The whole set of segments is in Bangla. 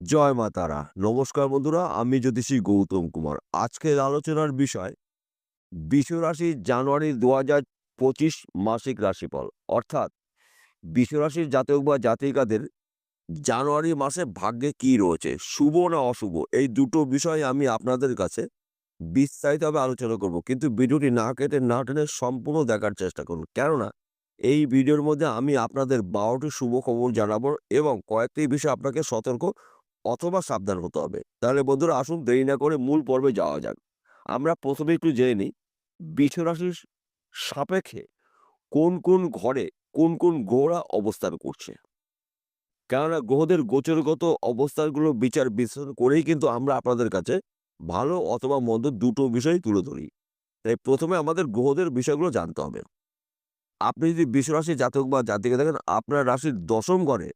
জয় মা তারা। নমস্কার বন্ধুরা, আমি জ্যোতিষী গৌতম কুমার। আজকের আলোচনার বিষয় বৃষ রাশি জানুয়ারি ২০২৫ মাসিক রাশিফল। অর্থাৎ বৃষ রাশির জাতক বা জাতিকাদের জানুয়ারি মাসে ভাগ্যে কি রয়েছে, শুভ না অশুভ, এই দুটো বিষয় আমি আপনাদের কাছে বিস্তারিতভাবে আলোচনা করব। কিন্তু ভিডিওটি না কেটে না টেনে সম্পূর্ণ দেখার চেষ্টা করুন। কেননা এই ভিডিওর মধ্যে আমি আপনাদের ১২টি শুভ খবর জানাবো এবং কয়েকটি বিষয় আপনাকে সতর্ক অথবা সাবধান হতে হবে। তাহলে বন্ধুরা আসুন দেরি না করে মূল পর্বে যাওয়া যাক। আমরা প্রথমে একটু জেনে নিই বৃষ রাশির সাপেক্ষে কোন ঘরে কোন গ্রহরা অবস্থান করছে। কেননা গ্রহদের গোচরগত অবস্থানগুলো বিচার বিশ্লেষণ করেই কিন্তু আমরা আপনাদের কাছে ভালো অথবা মন্দ দুটো বিষয় তুলে ধরি। তাই প্রথমে আমাদের গ্রহদের বিষয়গুলো জানতে হবে। আপনি যদি বৃষ রাশির জাতক বা জাতিকা দেখেন, আপনার রাশির ১ম ঘরে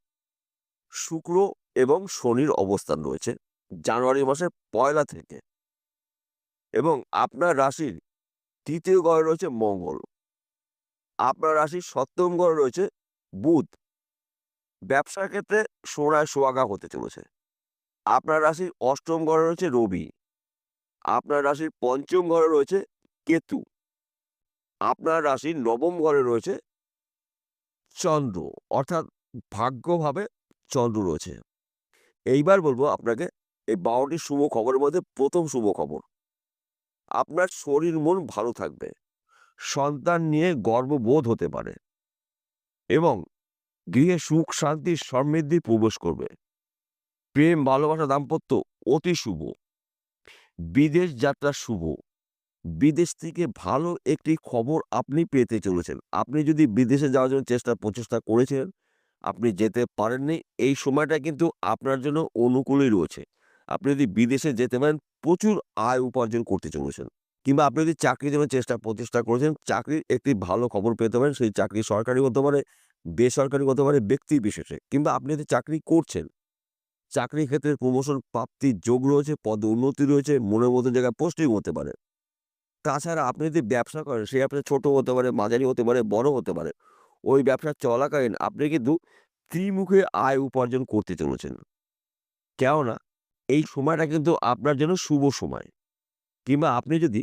শুক্র এবং শনির অবস্থান রয়েছে জানুয়ারি মাসের ১লা থেকে, এবং আপনার রাশির ৩য় ঘরে রয়েছে মঙ্গল। আপনার রাশির ৭ম ঘরে রয়েছে বুধ। ব্যবসার ক্ষেত্রে সোনায় সোহাগা হতে চলেছে। আপনার রাশির ৮ম ঘরে রয়েছে রবি। আপনার রাশির ৫ম ঘরে রয়েছে কেতু। আপনার রাশির ৯ম ঘরে রয়েছে চন্দ্র, অর্থাৎ ভাগ্যভাবে চন্দ্র রয়েছে। এইবার বলবো আপনাকে এই ১২টি শুভ খবরের মধ্যে প্রথম শুভ খবর, আপনার শরীর মন ভালো থাকবে। সন্তান নিয়ে গর্ববোধ হতে পারে এবং গৃহে সুখ শান্তি সমৃদ্ধি প্রবেশ করবে। প্রেম ভালোবাসা দাম্পত্য অতি শুভ। বিদেশ যাত্রা শুভ। বিদেশ থেকে ভালো একটি খবর আপনি পেতে চলেছেন। আপনি যদি বিদেশে যাওয়ার জন্য প্রচেষ্টা করেছেন, আপনি যেতে পারেননি, এই সময়টা কিন্তু আপনার জন্য অনুকূলই রয়েছে। আপনি যদি বিদেশে যেতে পারেন, প্রচুর আয় উপার্জন করতে চলেছেন। কিংবা আপনি যদি চাকরির জন্য প্রচেষ্টা করেছেন, চাকরির একটি ভালো খবর পেতে পারেন। সেই চাকরি সরকারি হতে পারে, বেসরকারি হতে পারে, ব্যক্তি বিশেষে। কিংবা আপনি যদি চাকরি করছেন, চাকরির ক্ষেত্রে প্রমোশন প্রাপ্তির যোগ রয়েছে, পদে উন্নতি রয়েছে, মনের মতো জায়গায় পোস্টিং হতে পারে। তাছাড়া আপনি যদি ব্যবসা করেন, সে আপনার ছোট হতে পারে, মাঝারি হতে পারে, বড় হতে পারে। ওই ব্যবসা চলাকালীন আপনি কিন্তু ত্রিমুখে আয় উপার্জন করতে চলেছেন। কেননা এই সময়টা কিন্তু আপনার জন্য শুভ সময়। কিংবা আপনি যদি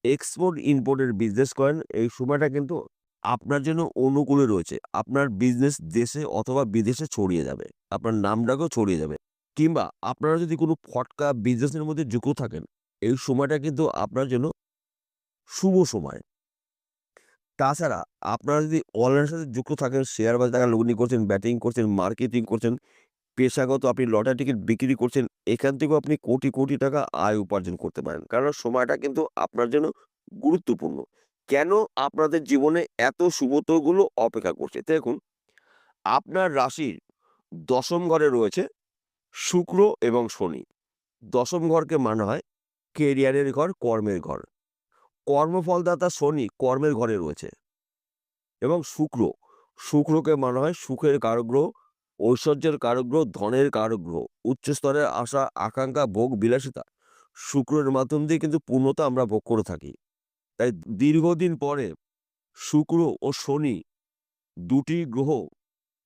এক্সপোর্ট ইম্পোর্টের বিজনেস করেন, এই সময়টা কিন্তু আপনার জন্য অনুকূলে রয়েছে। আপনার বিজনেস দেশে অথবা বিদেশে ছড়িয়ে যাবে। আপনার নামডাকও ছড়িয়ে যাবে। কিংবা আপনারা যদি কোনো ফটকা বিজনেসের মধ্যে যুক্ত থাকেন, এই সময়টা কিন্তু আপনার জন্য শুভ সময়। তাছাড়া আপনারা যদি অনলাইনের সাথে যুক্ত থাকেন, শেয়ার বাজারে টাকা লগ্নি করছেন, ব্যাটিং করছেন, মার্কেটিং করছেন, পেশাগত আপনি লটারি টিকিট বিক্রি করছেন, এখান থেকেও আপনি কোটি টাকা আয় উপার্জন করতে পারেন। কারণ সময়টা কিন্তু আপনার জন্য গুরুত্বপূর্ণ। কেন আপনাদের জীবনে এত শুভত্বগুলো অপেক্ষা করছে? দেখুন, আপনার রাশির ১ম ঘরে রয়েছে শুক্র এবং শনি। ১ম ঘরকে মানা হয় কেরিয়ারের ঘর, কর্মের ঘর। কর্মফলদাতা শনি কর্মের ঘরে রয়েছে এবং শুক্রকে মানা হয় সুখের কারক গ্রহ, ঐশ্বর্যের কারক গ্রহ, ধনের কারক গ্রহ। উচ্চ স্তরের আশা, আকাঙ্ক্ষা, ভোগ, বিলাসিতা শুক্রের মাধ্যম দিয়ে কিন্তু পূর্ণতা আমরা ভোগ করে থাকি। তাই দীর্ঘদিন পরে শুক্র ও শনি দুটি গ্রহ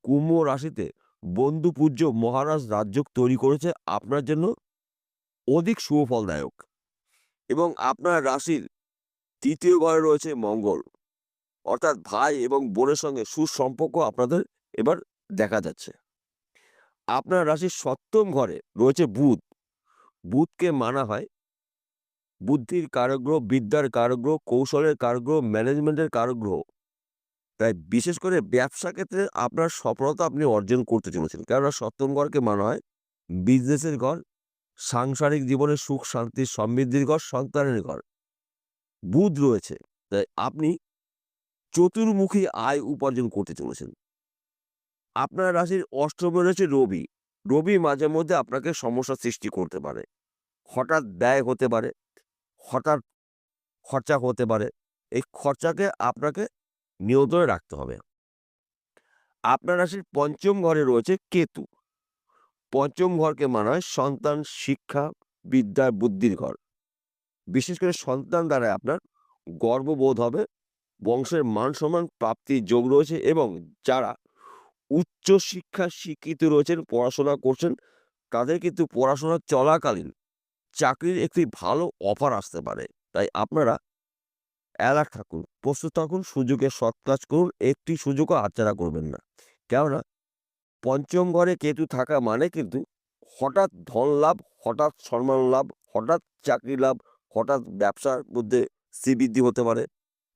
কুম্ভ রাশিতে বন্ধু পূজ্য মহারাজ রাজযোগ তৈরি করেছে আপনার জন্য অধিক শুভফলদায়ক। এবং আপনার রাশির ৩য় ঘরে রয়েছে মঙ্গল, অর্থাৎ ভাই এবং বোনের সঙ্গে সুসম্পর্ক আপনাদের এবার দেখা যাচ্ছে। আপনার রাশির ৭ম ঘরে রয়েছে বুধ। বুধকে মানা হয় বুদ্ধির কারক গ্রহ, বিদ্যার কারক গ্রহ, কৌশলের কারক গ্রহ, ম্যানেজমেন্টের কারক গ্রহ। তাই বিশেষ করে ব্যবসা ক্ষেত্রে আপনার সফলতা আপনি অর্জন করতে চলেছেন। কেননা ৭ম ঘরকে মানা হয় বিজনেসের ঘর, সাংসারিক জীবনে সুখ শান্তি সমৃদ্ধির ঘর, সন্তানের ঘর। বুধ রয়েছে। তাই আপনি চতুর্মুখী আয় উপার্জন করতে চলেছেন। আপনার রাশির ৮ম রয়েছে রবি। রবি মাঝে মধ্যে আপনাকে সমস্যার সৃষ্টি করতে পারে। হঠাৎ ব্যয় হতে পারে, হঠাৎ খরচা হতে পারে। এই খরচাকে আপনাকে নিয়ন্ত্রণে রাখতে হবে। আপনার রাশির ৫ম ঘরে রয়েছে কেতু। ৫ম ঘরকে মানা হয় সন্তান, শিক্ষা, বিদ্যা, বুদ্ধির ঘর। বিশেষ করে সন্তান দ্বারা আপনার গর্ববোধ হবে, বংশের মান-সম্মান প্রাপ্তির যোগ রয়েছে এবং যারা উচ্চ শিক্ষায় শিক্ষিত রয়েছেন, পড়াশোনা করছেন, তাদের কিন্তু পড়াশোনা চলাকালীন চাকরির একটি ভালো অফার আসতে পারে। তাই আপনারা অ্যালার্ট থাকুন, প্রস্তুত থাকুন, সুযোগের সৎকাজ করুন, একটি সুযোগও হাতছাড়া করবেন না। কেননা পঞ্চম ঘরে কেতু থাকা মানে কিন্তু হঠাৎ ধন লাভ, হঠাৎ সম্মান লাভ, হঠাৎ চাকরি লাভ, হঠাৎ ব্যবসার মধ্যে শ্রীবৃদ্ধি হতে পারে।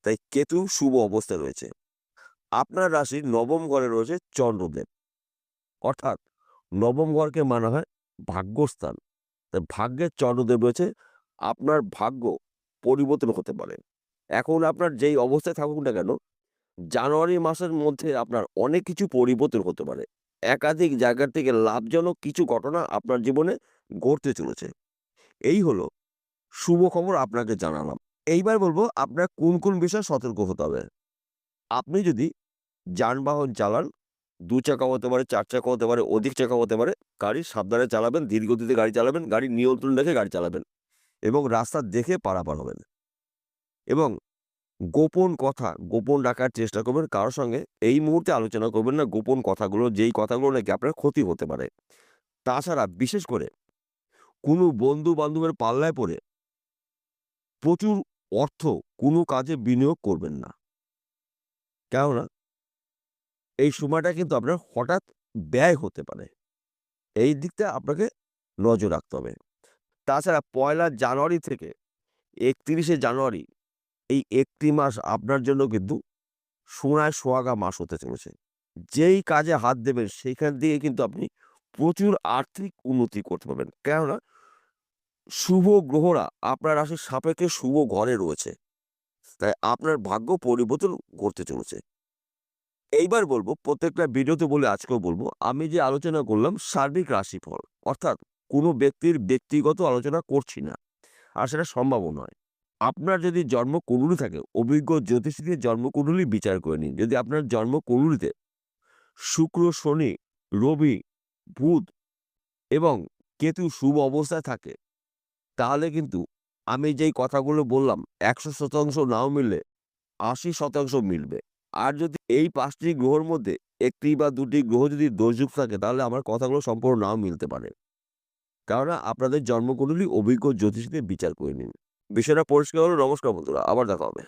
তাই কেতু শুভ অবস্থায় রয়েছে। আপনার রাশির নবম ঘরে রয়েছে চন্দ্রদেব, অর্থাৎ নবম ঘরকে মানা হয় ভাগ্যস্থান। তাই ভাগ্যের চন্দ্রদেব রয়েছে, আপনার ভাগ্য পরিবর্তন হতে পারে। এখন আপনার যেই অবস্থায় থাকুক না কেন, জানুয়ারি মাসের মধ্যে আপনার অনেক কিছু পরিবর্তন হতে পারে। একাধিক জায়গা থেকে লাভজনক কিছু ঘটনা আপনার জীবনে ঘটতে চলেছে। এই হলো শুভ খবর আপনাকে জানালাম। এইবার বলবো আপনার কোন, কোন বিষয়ে সতর্ক হতে হবে। আপনি যদি যানবাহন চালান, ২ চাকা হতে পারে, ৪ চাকা হতে পারে, অধিক চাকা হতে পারে, গাড়ি সাবধানে চালাবেন, ধীর গতিতে গাড়ি চালাবেন, গাড়ির নিয়ন্ত্রণ রেখে গাড়ি চালাবেন এবং রাস্তা দেখে পারাপার হবেন এবং গোপন কথা গোপন রাখার চেষ্টা করবেন। কারো সঙ্গে এই মুহূর্তে আলোচনা করবেন না গোপন কথাগুলো, যেই কথাগুলো নাকি আপনার ক্ষতি হতে পারে। তাছাড়া বিশেষ করে কোনো বন্ধু-বান্ধবের পাল্লায় পড়ে প্রচুর অর্থ কোনো কাজে বিনিয়োগ করবেন না। কেননা এই সময়টা কিন্তু আপনার হঠাৎ ব্যয় হতে পারে। এই দিকটা আপনাকে নজর রাখতে হবে। তাছাড়া ১লা জানুয়ারি থেকে ৩১শে জানুয়ারি, এই একটি মাস আপনার জন্য কিন্তু সোনায় সোহাগা মাস হতে চলেছে। যেই কাজে হাত দেবেন সেইখান থেকে কিন্তু আপনি প্রচুর আর্থিক উন্নতি করতে পারবেন। কেননা শুভ গ্রহরা আপনার রাশির সাপেক্ষে শুভ ঘরে রয়েছে। তাই আপনার ভাগ্য পরিবর্তন ঘটতে চলেছে। এইবার বলবো, প্রত্যেকটা ভিডিওতে বলে আজকেও বলবো, আমি যে আলোচনা করলাম সার্বিক রাশিফল। অর্থাৎ কোনো ব্যক্তির ব্যক্তিগত আলোচনা করছি না। আর সেটা সম্ভবও নয়। আপনার যদি জন্মকুণ্ডলী থাকে, অভিজ্ঞ জ্যোতিষী দিয়ে জন্মকুণ্ডলী বিচার করে নিন। যদি আপনার জন্মকুণ্ডলীতে শুক্র, শনি, রবি, বুধ এবং কেতু শুভ অবস্থায় থাকে, তাহলে কিন্তু আমি যেই কথাগুলো বললাম ১০০% নাও মিললে ৮০% মিলবে। আর যদি এই ৫ টি গ্রহের মধ্যে ১ টি বা ২ টি গ্রহ যদি দোষযুক্ত থাকে, তাহলে আমার কথাগুলো সম্পূর্ণ নাও মিলতে পারে। কেননা আপনাদের জন্মকুণ্ডলী অভিজ্ঞ জ্যোতিষী দিয়ে বিচার করে নিন। বিষয়টা পরিষ্কার হলো। নমস্কার বন্ধুরা, আবার দেখা হবে।